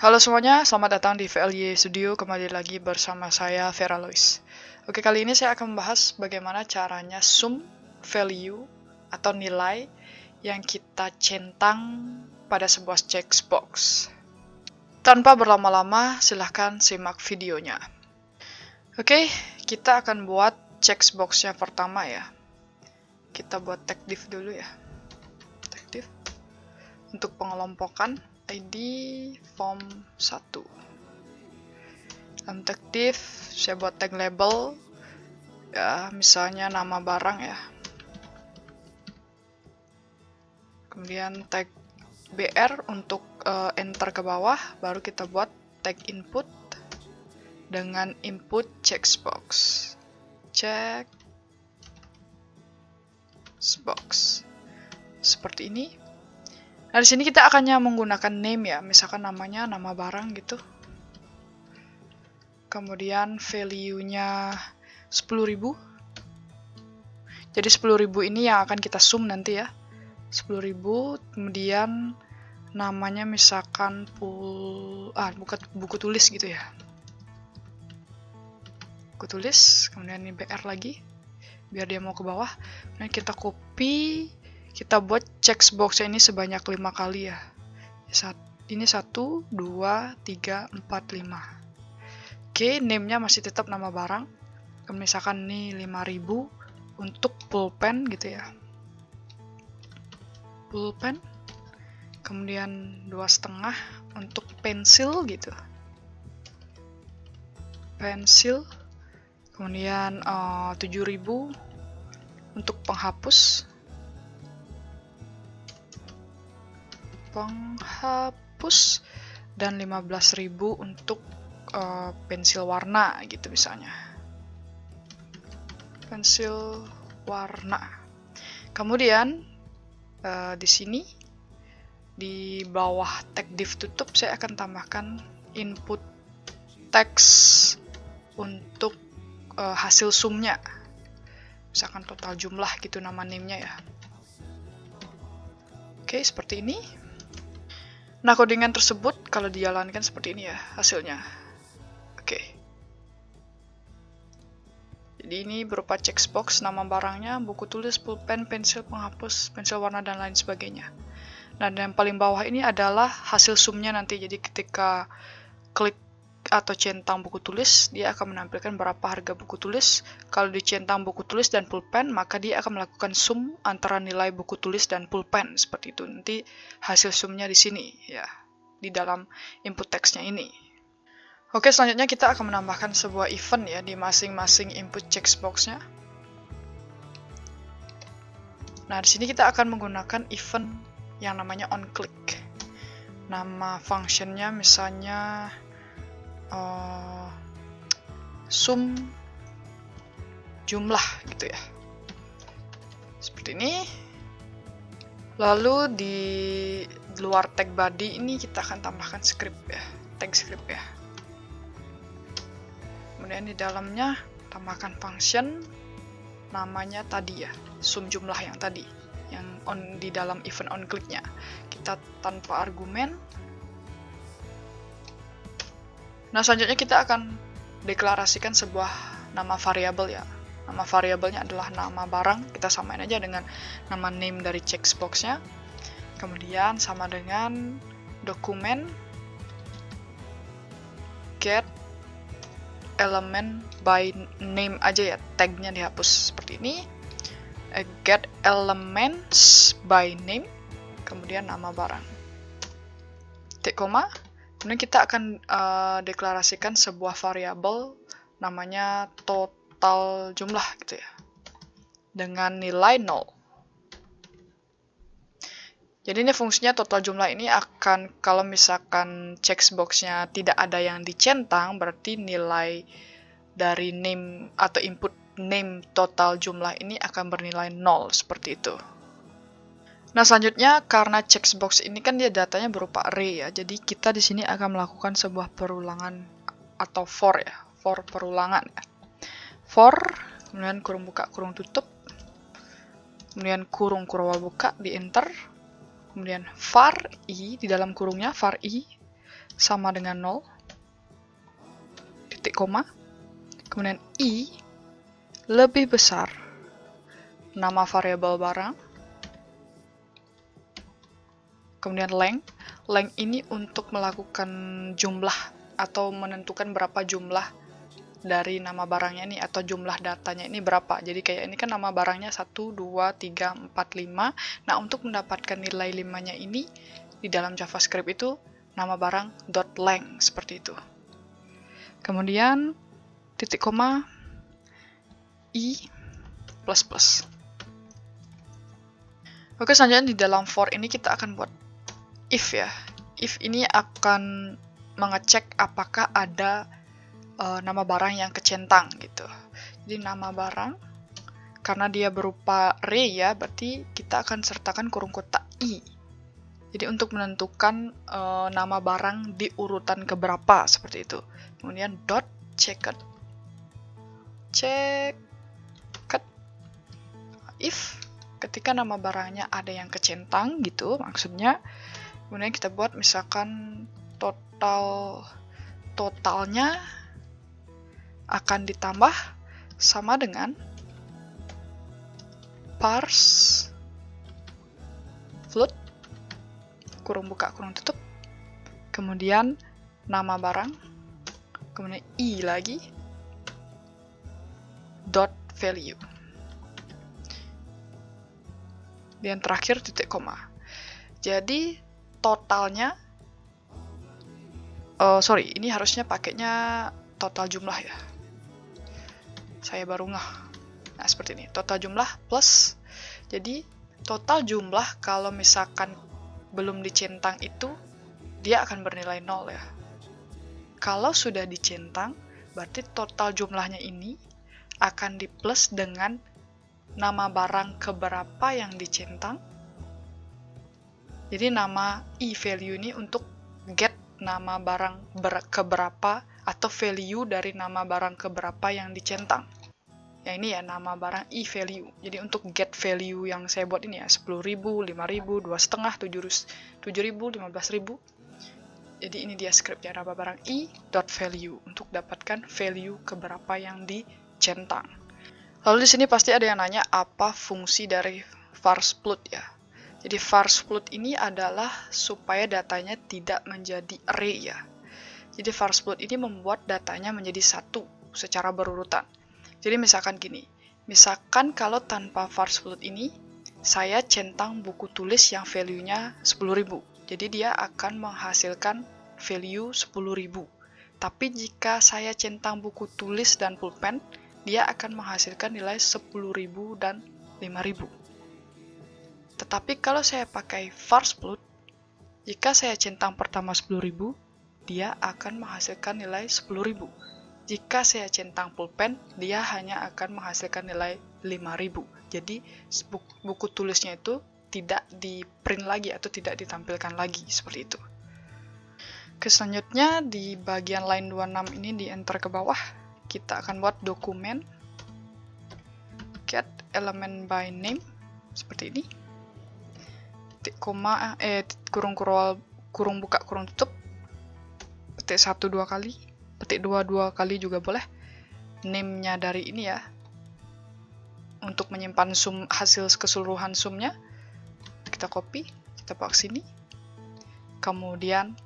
Halo semuanya, selamat datang di VLY Studio. Kembali lagi bersama saya, Vera Lois. Oke, kali ini saya akan membahas bagaimana caranya sum value atau nilai yang kita centang pada sebuah checkbox. Tanpa berlama-lama, silahkan simak videonya. Oke, kita akan buat checkbox-nya pertama ya. Kita buat tag div dulu ya. Tag div. Untuk pengelompokan, ID form 1. Dalam tag div, saya buat tag label ya, misalnya nama barang ya. Kemudian tag BR untuk enter ke bawah, baru kita buat tag input dengan input checkbox. Checkbox. Seperti ini. Nah, di sini kita akannya menggunakan name ya, misalkan namanya nama barang gitu. Kemudian value-nya 10.000. Jadi 10.000 ini yang akan kita sum nanti ya. 10.000, kemudian namanya misalkan bukan buku tulis gitu ya. Buku tulis, kemudian ini BR lagi, biar dia mau ke bawah. Kemudian kita copy, kita buat checkbox ini sebanyak 5 kali ya. Ini 1, 2, 3, 4, 5. Oke, name-nya masih tetap nama barang. Misalkan ini 5.000 untuk pulpen gitu ya. Pulpen. Kemudian 2,5 untuk pensil gitu. Pensil. Kemudian 7.000 untuk penghapus. Dan 15.000 untuk pensil warna gitu misalnya. Pensil warna. Kemudian di sini di bawah tag div tutup saya akan tambahkan input text untuk hasil sumnya. Misalkan total jumlah gitu nama name-nya ya. Oke, seperti ini. Nah, codingan tersebut kalau dijalankan seperti ini ya hasilnya. Oke. Jadi ini berupa checkbox, nama barangnya, buku tulis, pulpen, pensil, penghapus, pensil warna, dan lain sebagainya. Nah, dan yang paling bawah ini adalah hasil sumnya nanti. Jadi ketika klik atau centang buku tulis, dia akan menampilkan berapa harga buku tulis. Kalau dicentang buku tulis dan pulpen, maka dia akan melakukan sum antara nilai buku tulis dan pulpen. Seperti itu. Nanti hasil sumnya di sini ya, di dalam input teksnya ini. Oke, selanjutnya kita akan menambahkan sebuah event ya di masing-masing input checkbox-nya. Nah, di sini kita akan menggunakan event yang namanya onClick. Nama functionnya misalnya sum jumlah gitu ya. Seperti ini. Lalu di luar tag body ini kita akan tambahkan script ya, tag script ya. Kemudian di dalamnya tambahkan function namanya tadi ya, sum jumlah yang tadi, yang di dalam event onClick-nya. Kita tanpa argumen. Nah, selanjutnya kita akan deklarasikan sebuah nama variabel ya. Nama variabelnya adalah nama barang. Kita samain aja dengan nama name dari checkbox-nya. Kemudian sama dengan dokumen get element by name aja ya, tagnya dihapus seperti ini. Get elements by name, kemudian nama barang. Titik koma. Kemudian kita akan deklarasikan sebuah variabel namanya total jumlah gitu ya, dengan nilai 0. Jadi ini fungsinya total jumlah ini akan, kalau misalkan checkbox-nya tidak ada yang dicentang, berarti nilai dari name atau input name total jumlah ini akan bernilai 0, seperti itu. Nah, selanjutnya karena checkbox ini kan dia datanya berupa array ya, jadi kita di sini akan melakukan sebuah perulangan atau for ya, for perulangan ya. For, kemudian kurung buka, kurung tutup, kemudian kurung buka, di enter. Kemudian var i di dalam kurungnya var i, sama dengan 0, titik koma, kemudian I lebih besar nama variabel barang, kemudian length. Length ini untuk melakukan jumlah atau menentukan berapa jumlah dari nama barangnya ini atau jumlah datanya ini berapa. Jadi kayak ini kan nama barangnya 1, 2, 3, 4, 5. Nah, untuk mendapatkan nilai 5-nya ini di dalam JavaScript itu nama barang .length seperti itu. Kemudian titik koma I plus plus. Oke, selanjutnya di dalam for ini kita akan buat if ya. If ini akan mengecek apakah ada nama barang yang kecentang gitu. Jadi nama barang karena dia berupa array ya, berarti kita akan sertakan kurung kotak I. Jadi untuk menentukan nama barang di urutan keberapa seperti itu. Kemudian dot checked if ketika nama barangnya ada yang kecentang gitu maksudnya. Kemudian kita buat misalkan totalnya akan ditambah sama dengan parse float kurung buka kurung tutup, kemudian nama barang, kemudian I lagi dot value, dan terakhir titik koma. Jadi totalnya ini harusnya pakainya total jumlah ya, saya baru ngeh. Nah, seperti ini, total jumlah plus. Jadi total jumlah kalau misalkan belum dicentang itu dia akan bernilai 0 ya. Kalau sudah dicentang berarti total jumlahnya ini akan di plus dengan nama barang keberapa yang dicentang. Jadi nama I value ini untuk get nama barang keberapa atau value dari nama barang keberapa yang dicentang. Ya ini ya nama barang I value. Jadi untuk get value yang saya buat ini ya 10.000, 5.000, 2,5, 7.000, 15.000. Jadi ini dia scriptnya nama barang I dot value untuk dapatkan value keberapa yang dicentang. Lalu di sini pasti ada yang nanya apa fungsi dari parse float ya. Jadi parse float ini adalah supaya datanya tidak menjadi array ya. Jadi parse float ini membuat datanya menjadi satu secara berurutan. Jadi misalkan gini, misalkan kalau tanpa parse float ini, saya centang buku tulis yang value-nya 10.000. Jadi dia akan menghasilkan value 10.000. Tapi jika saya centang buku tulis dan pulpen, dia akan menghasilkan nilai 10.000 dan 5.000. Tetapi kalau saya pakai parse float, jika saya centang pertama 10.000, dia akan menghasilkan nilai 10.000. Jika saya centang pulpen, dia hanya akan menghasilkan nilai 5.000. Jadi buku tulisnya itu tidak di print lagi atau tidak ditampilkan lagi seperti itu. Selanjutnya di bagian line 26 ini di enter ke bawah, kita akan buat dokumen get element by name seperti ini. Titik koma kurung buka kurung tutup. Petik 1 2 kali. Petik 2 kali juga boleh. Name-nya dari ini ya. Untuk menyimpan sum hasil keseluruhan sumnya. Kita copy, kita bawa ke sini. Kemudian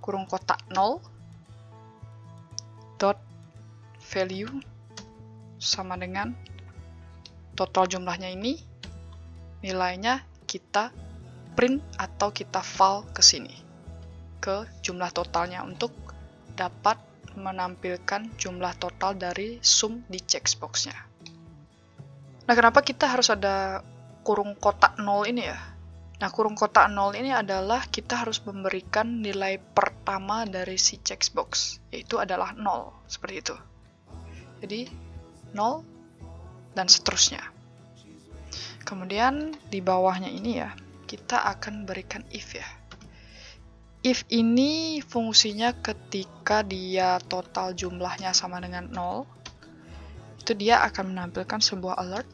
kurung kotak 0 dot value sama dengan total jumlahnya ini. Nilainya kita print atau kita file ke sini. Ke jumlah totalnya untuk dapat menampilkan jumlah total dari sum di checkbox-nya. Nah, kenapa kita harus ada kurung kotak 0 ini ya? Nah, kurung kotak 0 ini adalah kita harus memberikan nilai pertama dari si checkbox, yaitu adalah 0, seperti itu. Jadi, 0 dan seterusnya. Kemudian, di bawahnya ini ya, kita akan berikan if ya. If ini fungsinya ketika dia total jumlahnya sama dengan 0, itu dia akan menampilkan sebuah alert.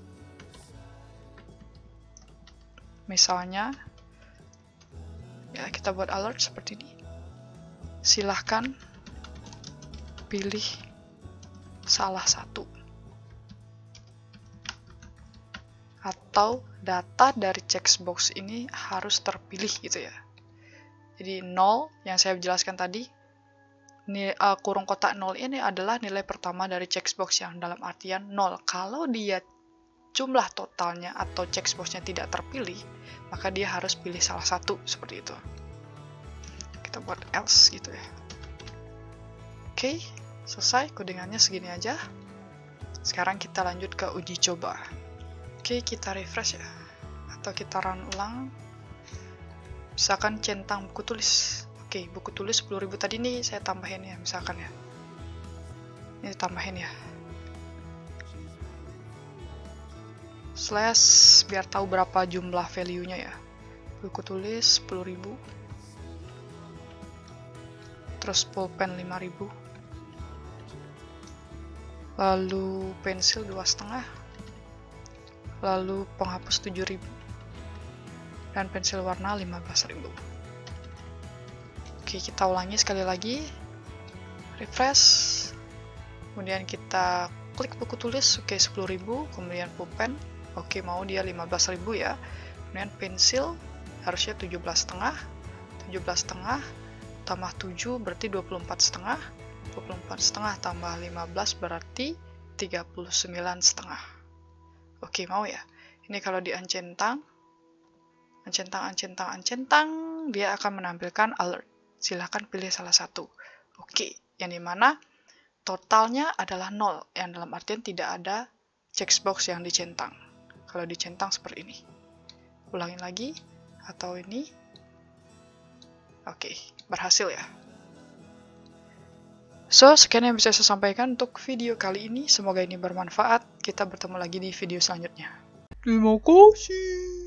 Misalnya, ya kita buat alert seperti ini. silahkan pilih salah satu. Atau data dari checkbox ini harus terpilih gitu ya. Jadi 0 yang saya jelaskan tadi, kurung kotak 0 ini adalah nilai pertama dari checkbox yang dalam artian 0. Kalau dia jumlah totalnya atau checkboxnya tidak terpilih, maka dia harus pilih salah satu, seperti itu. Kita buat else gitu ya. Oke, selesai, codingannya segini aja. Sekarang kita lanjut ke uji coba. Oke, kita refresh ya, atau kita run ulang. Misalkan centang buku tulis. Oke, buku tulis 10.000 tadi nih saya tambahin ya, misalkan ya. Ini tambahin ya. Slash biar tahu berapa jumlah value-nya ya. Buku tulis 10.000. Terus pulpen 5.000. Lalu pensil 2,5. Lalu penghapus 7.000 dan pensil warna 15.000. Oke, kita ulangi sekali lagi, refresh, kemudian kita klik buku tulis, oke 10.000, kemudian pulpen, oke mau dia 15.000 ya, kemudian pensil harusnya 17,5, 17,5 tambah 7 berarti 24,5, 24,5 tambah 15 berarti 39,5. Oke, mau ya? Ini kalau di ancentang, dia akan menampilkan alert. Silahkan pilih salah satu. Oke, yang dimana totalnya adalah 0, yang dalam artian tidak ada checkbox yang dicentang. Kalau dicentang seperti ini. Ulangin lagi, atau ini. Oke, berhasil ya. So, sekian yang bisa saya sampaikan untuk video kali ini. Semoga ini bermanfaat. Kita bertemu lagi di video selanjutnya. Terima kasih.